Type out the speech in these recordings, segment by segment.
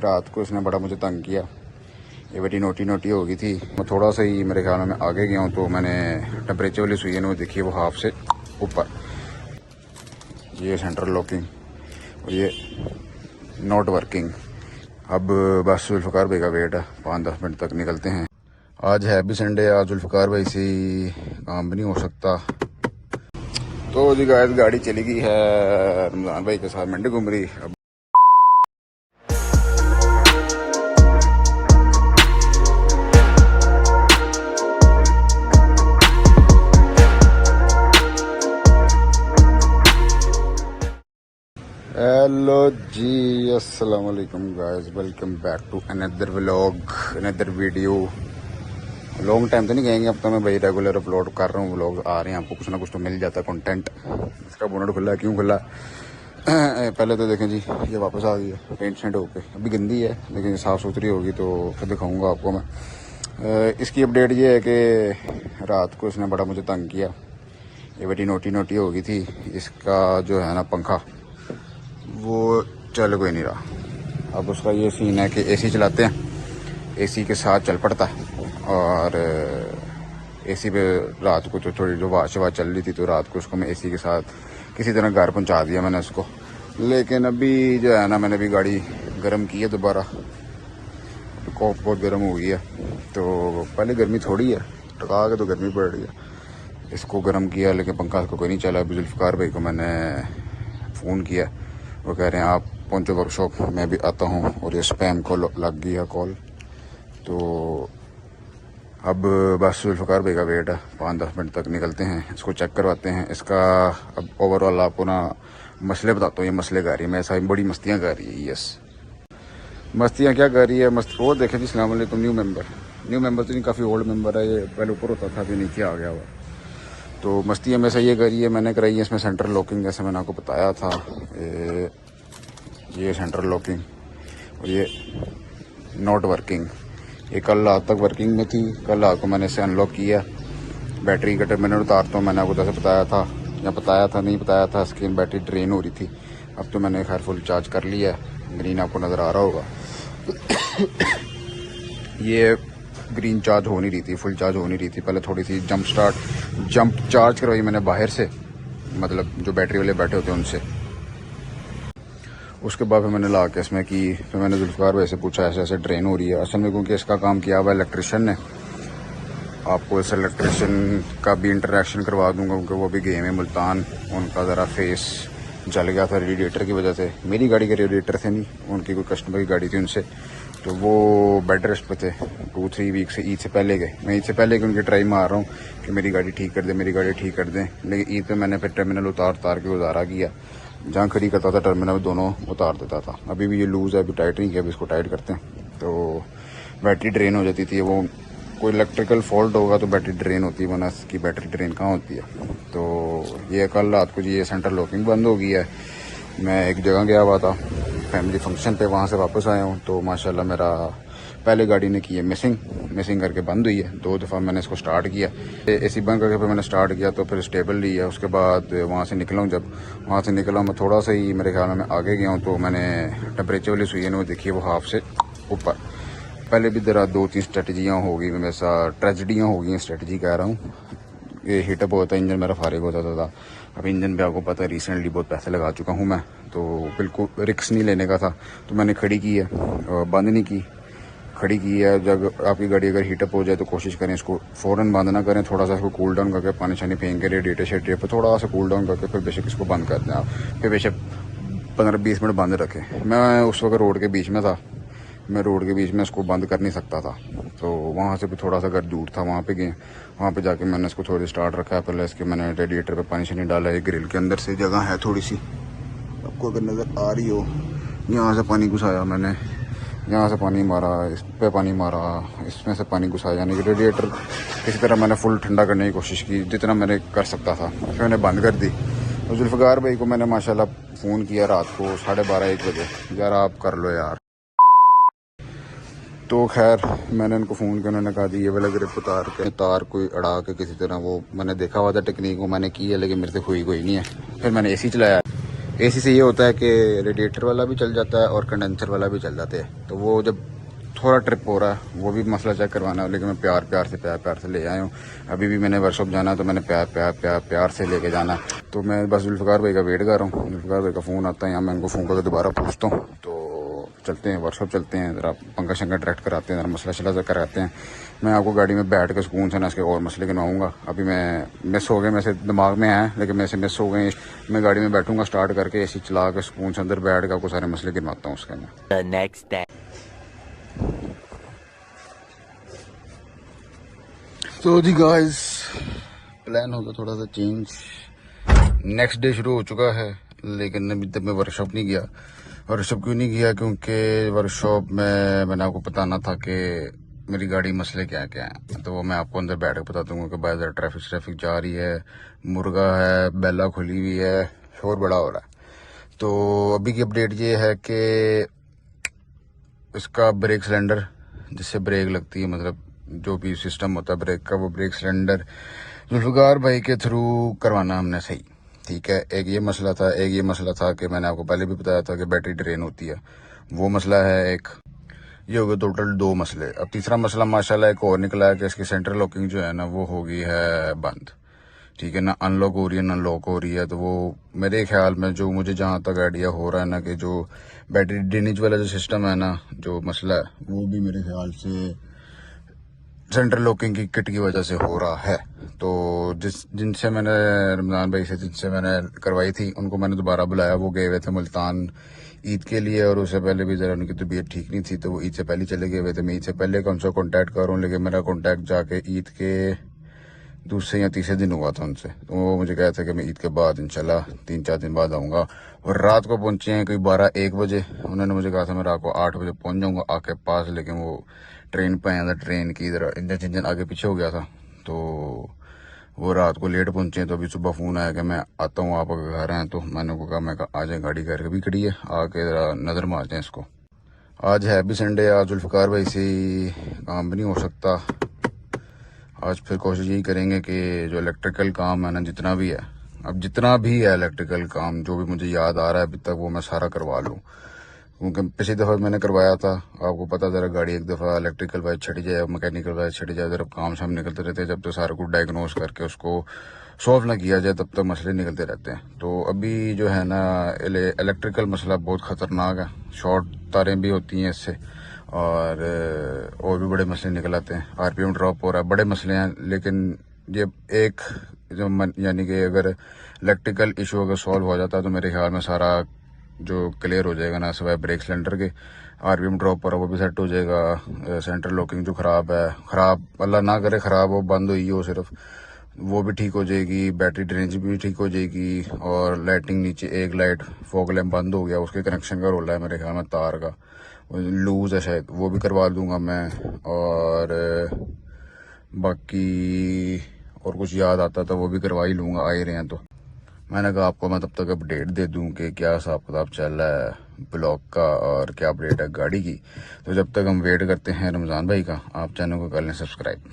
रात को इसने बड़ा मुझे तंग किया। ये बेटी नोटी नोटी हो गई थी। मैं थोड़ा सा ही मेरे ख्याल में आगे गया हूँ तो मैंने टेम्परेचर वाली सुई है ना वो देखी है, वो हाफ से ऊपर। ये सेंट्रल लॉकिंग और ये नॉट वर्किंग। अब बस जुल्फ़िकार भाई का वेट है, 5-10 मिनट तक निकलते हैं। आज है भी संडे, आज जुल्फ़िकार भाई से काम भी नहीं हो सकता। तो जी गाइस गाड़ी चली गई है रमज़ान भाई के साथ मंडी घूम रही। अब हेलो जी, अस्सलाम वालेकुम guys, welcome back to another vlog, another video. Long time तो नहीं कहेंगे, अब तो मैं भाई रेगुलर अपलोड कर रहा हूँ, व्लॉग आ रहे हैं, आपको कुछ ना कुछ तो मिल जाता है कंटेंट। इसका बोनट खुला है, क्यों खुला? पहले तो देखें जी, ये वापस आ गई है पेंट शेंट होके। अभी गंदी है लेकिन साफ़ सुथरी होगी तो फिर दिखाऊँगा आपको मैं। इसकी अपडेट ये है कि रात को इसने बड़ा मुझे तंग किया। ये बेटी नोटी नोटी हो गई थी। इसका जो है ना पंखा वो चल कोई नहीं रहा। अब उसका ये सीन है कि एसी चलाते हैं, एसी के साथ चल पड़ता है। और एसी पे रात को तो थोड़ी जो वाश चल रही थी तो रात को उसको मैं एसी के साथ किसी तरह घर पहुंचा दिया मैंने उसको। लेकिन अभी जो है ना मैंने अभी गाड़ी गर्म की है दोबारा, कॉफ बहुत गर्म हो गई है। तो पहले गर्मी थोड़ी है, टका के तो गर्मी पड़ रही है। इसको गर्म किया लेकिन पंखा इसको कोई नहीं चला। अभी जुल्फ़िकार भाई को मैंने फ़ोन किया, वो कह रहे हैं आप पहुंचो वर्कशॉप, मैं भी आता हूं। और ये स्पैम कॉल लग गई है कॉल। तो अब बस जुल्फ़िकार भाई का वेट है, 5-10 मिनट तक निकलते हैं, इसको चेक करवाते हैं। इसका अब ओवरऑल आपको ना मसले बताता हूँ। ये मसले कर रही है, मैं ऐसा बड़ी मस्तियाँ कर रही है। यस, मस्तियाँ क्या कर रही है? वो देखें जी, सलाम वालेकुम। न्यू मेंबर तो नहीं, काफ़ी ओल्ड मेंबर है ये, पहले ऊपर होता था अभी नीचे आ गया हुआ। तो मस्तियाँ में से ये करी है, मैंने कराई है इसमें सेंट्रल लॉकिंग, जैसे मैंने आपको बताया था। ये सेंट्रल लॉकिंग और ये नॉट वर्किंग। ये कल रात तक वर्किंग में थी, कल रात को मैंने इसे अनलॉक किया। बैटरी का टर्मिनल उतारता हूँ, मैंने आपको जैसे बताया था, या नहीं बताया था, स्क्रीन बैटरी ड्रेन हो रही थी। अब तो मैंने खैर फुल चार्ज कर लिया है, ग्रीन आपको नज़र आ रहा होगा। ये ग्रीन चार्ज हो नहीं रही थी, फुल चार्ज हो नहीं रही थी। पहले थोड़ी सी जंप चार्ज करवाई मैंने बाहर से, मतलब जो बैटरी वाले बैठे होते हैं उनसे। उसके बाद फिर मैंने ला के इसमें की। फिर मैंने जुल्फ़िकार भाई से पूछा ऐसे ऐसे ड्रेन हो रही है। असल में क्योंकि इसका काम किया हुआ इलेक्ट्रिशियन ने, आपको इस इलेक्ट्रिशियन का भी इंटरेक्शन करवा दूंगा क्योंकि वो भी गए हैं मुल्तान। उनका ज़रा फेस जल गया था रेडिएटर की वजह से। मेरी गाड़ी के रेडिएटर थे नहीं, उनकी कोई कस्टमर की गाड़ी थी उनसे। तो वो बेड रेस्ट पे थे 2-3 वीक से। ईद से पहले गए, मैं ईद से पहले उनकी ट्राई मार रहा हूँ कि मेरी गाड़ी ठीक कर दें, लेकिन ईद पे मैंने फिर टर्मिनल उतार के गुजारा किया। जहाँ खड़ी करता था टर्मिनल दोनों उतार देता था। अभी भी ये लूज़ है, अभी टाइट नहीं किया, अभी इसको टाइट करते हैं। तो बैटरी ड्रेन हो जाती थी। वो कोई इलेक्ट्रिकल फॉल्ट होगा तो बैटरी ड्रेन होती है, वरना इसकी बैटरी ड्रेन कहाँ होती है। तो ये कल रात को जी ये सेंट्रल लॉकिंग बंद हो गई है। मैं एक जगह गया हुआ था फैमिली फंक्शन पे, वहाँ से वापस आया हूँ। तो माशाल्लाह मेरा पहले गाड़ी ने की है मिसिंग करके बंद हुई है। 2 दफ़ा मैंने इसको स्टार्ट किया, एसी बंद करके फिर मैंने स्टार्ट किया तो फिर स्टेबल ली है। उसके बाद वहाँ से निकला हूँ, जब वहाँ से निकला मैं थोड़ा सा ही मेरे ख्याल में आगे गया हूँ तो मैंने टेम्परेचर वाली सुई है ना वो देखी है, वो हाफ से ऊपर। पहले भी जरा 2-3 स्ट्रेटजियाँ हो गई, वैसा ट्रेजिडियाँ हो गई, स्ट्रेटजी कह रहा हूँ। ये हीटअप होता है, इंजन मेरा फारिग होता था। अब इंजन पे आपको पता है रिसेंटली बहुत पैसे लगा चुका हूँ मैं, तो बिल्कुल रिस्क नहीं लेने का था। तो मैंने खड़ी की है, बंद नहीं की, खड़ी की है। जब आपकी गाड़ी अगर हीटअप हो जाए तो कोशिश करें इसको फ़ौरन बंद ना करें, थोड़ा सा इसको कूल डाउन करके पानी शानी फेंक के रेडिएटर शेडिएटर पर थोड़ा सा कूल डाउन करके फिर बेशक इसको बंद कर दें आप। फिर बेशक 15-20 मिनट बंद रखें। मैं उस वक्त रोड के बीच में था, मैं रोड के बीच में इसको बंद कर नहीं सकता था। तो वहाँ से भी थोड़ा सा घर दूर था, वहाँ पे गए, वहाँ पे जाके मैंने इसको थोड़ी स्टार्ट रखा है। पहले इसके मैंने रेडिएटर पे पानी शानी डाला है। ग्रिल के अंदर से जगह है थोड़ी सी, आपको अगर नज़र आ रही हो, यहाँ से पानी घुसाया मैंने, यहाँ से पानी मारा, इस पे पानी मारा, इसमें से पानी घुसाया। यानी कि रेडिएटर किसी तरह मैंने फुल ठंडा करने की कोशिश की जितना मैंने कर सकता था। फिर मैंने बंद कर दी। तो जुल्फ़िकार भाई को मैंने माशाल्लाह फ़ोन किया रात को 12:30-1 बजे, यार आप कर लो यार। तो खैर मैंने उनको फ़ोन किया, उन्होंने कहा ये वाला ग्रिप उतार के तार कोई अड़ा के किसी तरह, वो मैंने देखा हुआ था टेक्निक, वो मैंने की है लेकिन मेरे से हुई कोई नहीं है। फिर मैंने एसी चलाया, एसी से ये होता है कि रेडिएटर वाला भी चल जाता है और कंडेंसर वाला भी चल जाते हैं। तो वो जब थोड़ा ट्रिप हो रहा है वो भी मसला चेक करवाना है, लेकिन मैं प्यार से ले आया हूँ। अभी भी मैंने वर्कशॉप जाना है तो मैंने प्यार से लेके जाना है। तो मैं बस जुल्फ़िकार भाई का वेट कर रहा हूँ। जुल्फ़िकार भाई का फ़ोन आता है या मैं उनको फ़ोन करके दोबारा पूछता हूँ। तो चलते हैं वर्कशॉप, चलते हैं ज़रा पंखा शंखा डायरेक्ट कराते हैं, ज़रा मसला शला कराते हैं। मैं आपको गाड़ी में बैठ कर सुकून से ना इसके और मसले गिनवाऊँगा। अभी मैं मिस हो गए, मेरे दिमाग में है लेकिन मेरे से मिस हो गए। मैं गाड़ी में बैठूँगा स्टार्ट करके एसी चला के सुकून से अंदर बैठ के आपको सारे मसले गिनवाता हूँ उसके अंदर। तो जी गाइस, प्लान होगा थोड़ा सा चेंज। नेक्स्ट डे शुरू हो चुका है लेकिन अभी तक मैं वर्कशॉप नहीं गया। वर्कशॉप क्यों नहीं गया? क्योंकि वर्कशॉप में मैंने आपको बताना था कि मेरी गाड़ी मसले क्या क्या हैं। तो वो मैं आपको अंदर बैठ कर बता दूंगा कि बाहर ट्रैफिक जा रही है, मुर्गा है, बेला खुली हुई है, शोर बड़ा हो रहा है। तो अभी की अपडेट ये है कि इसका ब्रेक सिलेंडर जिससे ब्रेक लगती है, मतलब जो भी सिस्टम होता है ब्रेक का, वो ब्रेक सिलेंडर जुल्फ़िकार भाई के थ्रू करवाना हमने सही। ठीक है, एक ये मसला था कि मैंने आपको पहले भी बताया था कि बैटरी ड्रेन होती है, वो मसला है एक। ये हो गए टोटल 2 मसले। अब तीसरा मसला माशाल्लाह एक और निकला है कि इसकी सेंट्रल लॉकिंग जो है ना वो हो गई है बंद। ठीक है ना, अनलॉक हो रही है ना लॉक हो रही है। तो वो मेरे ख्याल में, जो मुझे जहाँ तक आइडिया हो रहा है ना, कि जो बैटरी ड्रेनेज वाला जो सिस्टम है ना, जो मसला है वो भी मेरे ख्याल से सेंट्रल लॉकिंग की किट की वजह से हो रहा है। तो जिनसे मैंने रमज़ान भाई से जिनसे मैंने करवाई थी उनको मैंने दोबारा बुलाया। वो गए हुए थे मुल्तान ईद के लिए और उससे पहले भी ज़रा उनकी तबीयत ठीक नहीं थी तो वो ईद से पहले चले गए हुए थे। मैं ईद से पहले का उनसे कॉन्टैक्ट कर रहा हूँ, लेकिन मेरा कॉन्टैक्ट जाके ईद के दूसरे या तीसरे दिन हुआ था उनसे। तो वो मुझे कहा था कि मैं ईद के बाद इंशाल्लाह 3-4 दिन बाद आऊँगा। और रात को पहुँचे हैं कोई 12-1 बजे। उन्होंने मुझे कहा था मैं रात को 8 बजे पहुँच जाऊँगा आके पास, लेकिन वो ट्रेन पे आया था, ट्रेन की इधर इंजन आगे पीछे हो गया था तो वो रात को लेट पहुँचे। तो अभी सुबह फ़ोन आया कि मैं आता हूँ, आप अगर घर हैं तो मैंने उनको कहा मैं आ जाए, गाड़ी घर भी खड़ी है, आके ज़रा नज़र मार जाए इसको। आज है भी संडे, आज जुल्फ़िकार भाई से काम भी नहीं हो सकता। आज फिर कोशिश यही करेंगे कि जो इलेक्ट्रिकल काम है ना, जितना भी है इलेक्ट्रिकल काम जो भी मुझे याद आ रहा है अभी तक, वो मैं सारा करवा लूँ। क्योंकि पिछली दफ़ा मैंने करवाया था, आपको पता, ज़रा गाड़ी एक दफ़ा इलेक्ट्रिकल वाइज छट जाए, मैकेनिकल वाइज छट जाए, ज़रा काम से हम निकलते रहते हैं। जब तक सारा कुछ डायग्नोस करके उसको सॉल्व ना किया जाए तब तक मसले निकलते रहते हैं। तो अभी जो है ना इलेक्ट्रिकल मसला बहुत ख़तरनाक है, शॉर्ट तारें भी होती हैं इससे और भी बड़े मसले निकल आते हैं। आरपीएम ड्रॉप हो रहा है, बड़े मसले हैं। लेकिन ये एक जो यानी कि अगर इलेक्ट्रिकल इशू अगर सॉल्व हो जाता है तो मेरे ख्याल में सारा जो क्लियर हो जाएगा ना, सिवाय ब्रेक सिलेंडर के। आरपीएम ड्रॉप पर वो भी सेट हो जाएगा। सेंट्रल लॉकिंग जो ख़राब अल्लाह ना करे ख़राब हो, बंद हुई हो सिर्फ, वो भी ठीक हो जाएगी। बैटरी ड्रेनेज भी ठीक हो जाएगी और लाइटिंग नीचे एक लाइट फॉग लैम्प बंद हो गया, उसके कनेक्शन का रोला है मेरे ख्याल में, तार का लूज है शायद, वो भी करवा दूंगा मैं। और बाकी और कुछ याद आता था वो भी करवा ही लूँगा, आ ही रहे हैं तो। मैंने कहा आपको मैं तब तक अपडेट दे दूं कि क्या हिसाब किताब चल रहा है ब्लॉग का और क्या अपडेट है गाड़ी की। तो जब तक हम वेट करते हैं रमज़ान भाई का, आप चैनल को कर लें सब्सक्राइब।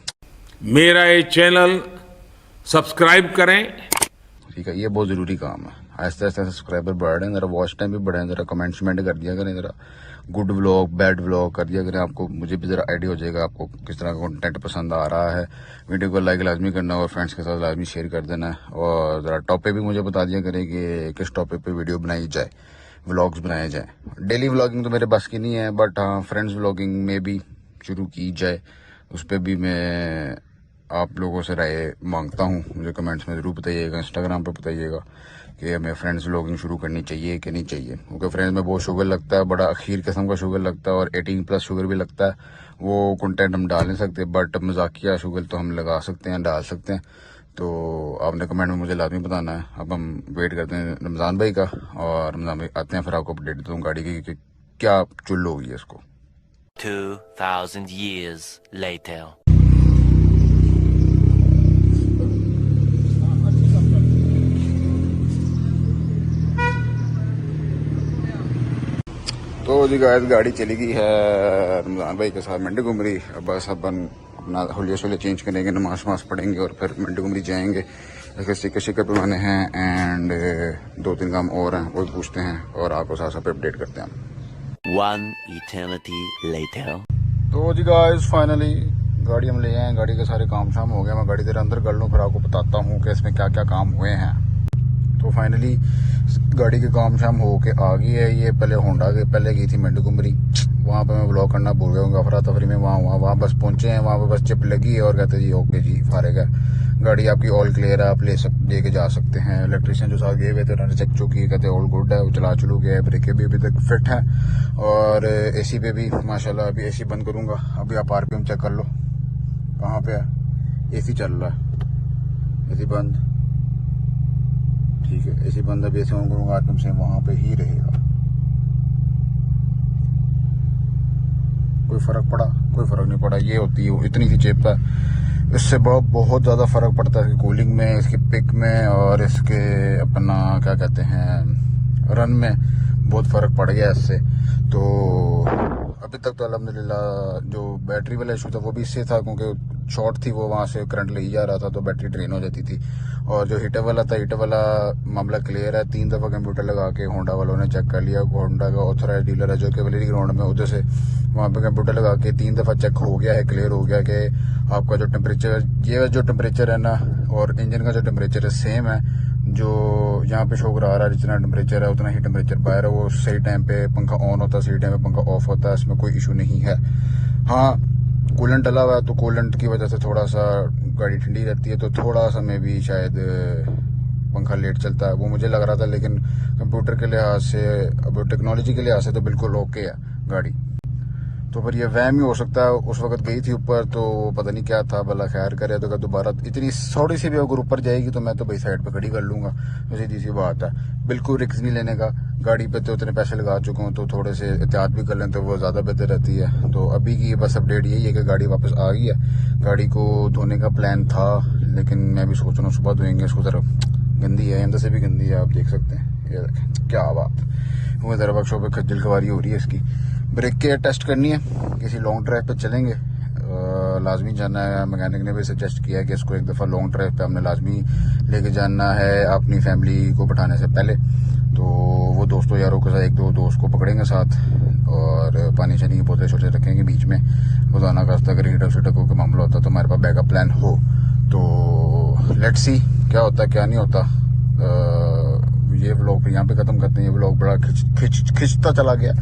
मेरा ये चैनल सब्सक्राइब करें। ठीक है, ये बहुत ज़रूरी काम है। आहिस्ता आहिस्ता सब्सक्राइबर बढ़ रहे हैं, ज़रा वॉच टाइम भी बढ़े, ज़रा कमेंट शमेंट कर दिया करें, ज़रा गुड व्लॉग बैड व्लॉग कर दिया करें। आपको मुझे भी ज़रा आइडिया हो जाएगा आपको किस तरह का कंटेंट पसंद आ रहा है। वीडियो को लाइक लाजमी करना और फ्रेंड्स के साथ लाजमी शेयर कर देना है। और ज़रा टॉपिक भी मुझे बता दिया करें कि किस टॉपिक पे वीडियो बनाई जाए, व्लॉग्स बनाए जाए। डेली व्लॉगिंग तो मेरे बस की नहीं है, बट हाँ फ्रेंड्स व्लॉगिंग में भी शुरू की जाए, उस पर भी मैं आप लोगों से राय मांगता हूँ। मुझे कमेंट्स में ज़रूर बताइएगा, इंस्टाग्राम पे बताइएगा कि हमें फ्रेंड्स व्लॉगिंग शुरू करनी चाहिए कि नहीं चाहिए। क्योंकि फ्रेंड्स में बहुत शुगर लगता है, बड़ा अखीर किस्म का शुगर लगता है और 18+ शुगर भी लगता है। वो कंटेंट हम डाल नहीं सकते, बट मजाकिया शुगर तो हम लगा सकते हैं, डाल सकते हैं। तो आपने कमेंट में मुझे लाजमी बताना है। अब हम वेट करते हैं रमज़ान भाई का, और रमज़ान भाई आते हैं फिर आपको अपडेट देता हूँ गाड़ी की कि क्या चुल्ल होगी है इसको। 2000 years later. तो जी गाइस, गाड़ी चली गई है रमज़ान भाई के साथ मंडी घुमरी। अब बस अपन अपना हुलिया शुलिया चेंज करेंगे, नमाज वमाज पढ़ेंगे और फिर मंडी घुमरी जाएंगे। इसके स्टिकर शिकर बनवाने हैं एंड 2-3 काम और हैं, वो पूछते हैं और आपको साथ साथ अपडेट करते हैं हम। One eternity later. तो जी गाइस फाइनली गाड़ी हम ले आए हैं, गाड़ी के सारे काम शाम हो गया। मैं गाड़ी तेरे अंदर कर लूँ फिर आपको बताता हूँ कि इसमें क्या क्या काम हुए हैं। तो फाइनली गाड़ी के काम शाम हो के आ गई है। ये पहले होंडा के पहले गई थी मेंढकुमरी, वहाँ पे मैं ब्लॉग करना भूल गया हूँ, अफरा तफरी में वहाँ बस पहुँचे हैं। वहाँ पे बस चिप लगी है और कहते जी ओके जी फारिग है, गाड़ी आपकी ऑल क्लियर है, आप लेके जा सकते हैं। इलेक्ट्रिशियन जो साथ गए हुए थे उन्होंने चेक चुकी कहते ऑल गुड है, वो चला चलू गया है, ब्रेकें भी अभी तक फिट है और एसी पे भी माशाल्लाह। अभी एसी बंद करूँगा, अभी आप आरपीएम चेक कर लो कहाँ पे है। एसी चल रहा है, एसी बंद, ठीक है एसी बंद। अभी ऐसे ऑन करूँगा आरपीएम से वहाँ पे ही रहेगा। कोई फर्क पड़ा? कोई फर्क नहीं पड़ा। ये होती है इतनी सी चिप है, इससे बहुत ज़्यादा फर्क पड़ता है इसकी कूलिंग में, इसकी पिक में और इसके अपना क्या कहते हैं रन में बहुत फ़र्क पड़ गया इससे। तो अभी तक तो अल्हम्दुलिल्लाह जो बैटरी वाला इशू था वो भी इससे था क्योंकि शॉर्ट थी, वो वहाँ से करंट ले ही जा रहा था तो बैटरी ड्रेन हो जाती थी। और जो हीटर वाला था, हीटर वाला मामला क्लियर है। 3 दफ़ा कंप्यूटर लगा के होंडा वालों ने चेक कर लिया। होंडा का ऑथराइज डीलर है जो कि वलेरी ग्राउंड में, उधर से वहाँ पे कंप्यूटर लगा के 3 दफ़ा चेक हो गया है, क्लियर हो गया कि आपका जो टेम्परेचर, ये जो टेम्परेचर है ना और इंजन का जो टेम्परेचर है सेम है। जो यहाँ पे शो करा रहा है जितना टेम्परेचर है उतना ही टेम्परेचर बाहर है। वो सही टाइम पे पंखा ऑन होता है, सही टाइम पे पंखा ऑफ होता है, इसमें कोई इशू नहीं है। हाँ कूलेंट डला हुआ है तो कूलेंट की वजह से थोड़ा सा गाड़ी ठंडी रहती है, तो थोड़ा सा में भी शायद पंखा लेट चलता है, वो मुझे लग रहा था। लेकिन कंप्यूटर के लिहाज से, अब टेक्नोलॉजी के लिहाज से तो बिल्कुल ओके है गाड़ी। तो फिर ये वहम ही हो सकता है, उस वक्त गई थी ऊपर तो पता नहीं क्या था, भला खैर करे तो दोबारा इतनी थोड़ी सी भी अगर ऊपर जाएगी तो मैं तो भाई साइड पे खड़ी कर लूँगा, तो सीधी सी बात है। बिल्कुल रिस्क नहीं लेने का, गाड़ी पे तो उतने पैसे लगा चुका हूँ तो थोड़े से एहतियात भी कर लें तो वो ज़्यादा बेहतर रहती है। तो अभी की बस अपडेट यही है कि गाड़ी वापस आ गई है। गाड़ी को धोने का प्लान था लेकिन मैं भी सोच रहा हूँ सुबह धोएंगे इसको, ज़रा गंदी है, अंदर से भी गंदी है, आप देख सकते हैं। ये देखें क्या बात, वो ज़रा वर्कशॉप पे खज्जल खवारी हो रही है इसकी। ब्रेक के टेस्ट करनी है, किसी लॉन्ग ड्राइव पे चलेंगे, लाजमी जाना है। मैकेनिक ने भी सजेस्ट किया है कि इसको एक दफ़ा लॉन्ग ड्राइव पे हमने लाजमी लेके जाना है अपनी फैमिली को बैठाने से पहले। तो वो दोस्तों यारों के साथ 1-2 दोस्त को पकड़ेंगे साथ और पानी शानी की बोतलें छोटे रखेंगे बीच में, रोजाना का अगर हीटर शीटकों का मामला होता तो हमारे पास बैकअप प्लान हो। तो लेट्स सी क्या होता क्या नहीं होता। ये व्लॉग यहाँ पे ख़त्म करते हैं। ये व्लॉग बड़ा खिंचता चला गया।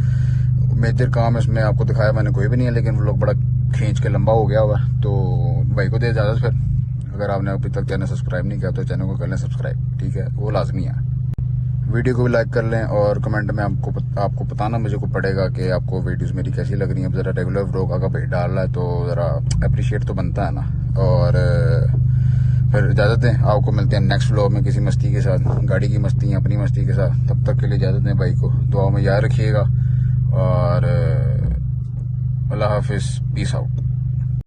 मेजर काम इसमें आपको दिखाया मैंने कोई भी नहीं है, लेकिन व्लॉग बड़ा खींच के लंबा हो गया हुआ। तो भाई को दे इजाज़त फिर। अगर आपने अभी तक चैनल सब्सक्राइब नहीं किया तो चैनल को कर लें सब्सक्राइब, ठीक है, वो लाजमी है। वीडियो को भी लाइक कर लें और कमेंट में आपको बताना मुझे को पड़ेगा कि आपको वीडियोस मेरी कैसी लग रही हैं। ज़रा रेगुलर व्लॉग अगर भाई डाल रहा है तो ज़रा अप्रिशिएट तो बनता है ना। और फिर इजाज़त दें, आपको मिलते हैं नेक्स्ट व्लॉग में किसी मस्ती के साथ, गाड़ी की मस्ती, अपनी मस्ती के साथ। तब तक के लिए इजाज़त दें, भाई को दुआ में याद रखिएगा और अल्लाह हाफिज़, पीस आउट।